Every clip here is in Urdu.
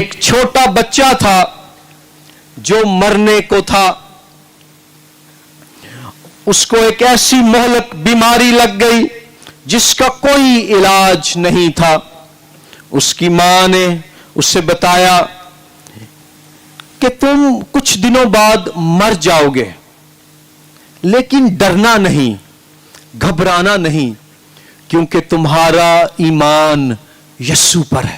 ایک چھوٹا بچہ تھا جو مرنے کو تھا. اس کو ایک ایسی مہلک بیماری لگ گئی جس کا کوئی علاج نہیں تھا. اس کی ماں نے اسے بتایا کہ تم کچھ دنوں بعد مر جاؤ گے، لیکن ڈرنا نہیں، گھبرانا نہیں، کیونکہ تمہارا ایمان یسوع پر ہے.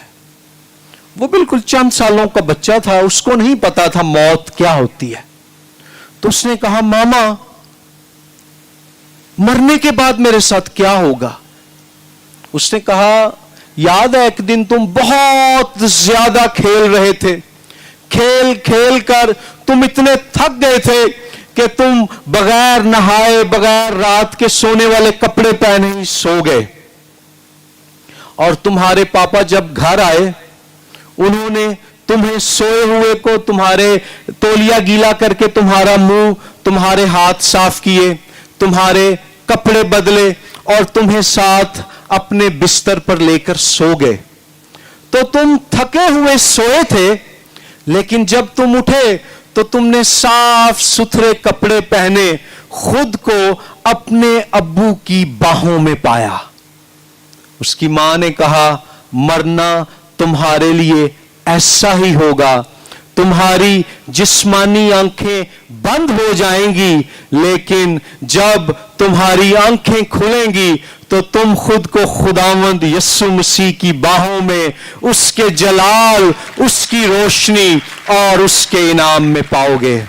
وہ بالکل چند سالوں کا بچہ تھا، اس کو نہیں پتا تھا موت کیا ہوتی ہے. تو اس نے کہا ماما مرنے کے بعد میرے ساتھ کیا ہوگا؟ اس نے کہا یاد ہے ایک دن تم بہت زیادہ کھیل رہے تھے، کھیل کھیل کر تم اتنے تھک گئے تھے کہ تم بغیر نہائے بغیر رات کے سونے والے کپڑے پہنے ہی سو گئے. اور تمہارے پاپا جب گھر آئے انہوں نے تمہیں سوئے ہوئے کو تمہارے تولیہ گیلا کر کے تمہارا منہ تمہارے ہاتھ صاف کیے، تمہارے کپڑے بدلے اور تمہیں ساتھ اپنے بستر پر لے کر سو گئے. تو تم تھکے ہوئے سوئے تھے، لیکن جب تم اٹھے تو تم نے صاف ستھرے کپڑے پہنے خود کو اپنے ابو کی باہوں میں پایا. اس کی ماں نے کہا مرنا تمہارے لیے ایسا ہی ہوگا، تمہاری جسمانی آنکھیں بند ہو جائیں گی، لیکن جب تمہاری آنکھیں کھلیں گی تو تم خود کو خداوند یسوع مسیح کی باہوں میں اس کے جلال، اس کی روشنی اور اس کے انعام میں پاؤ گے.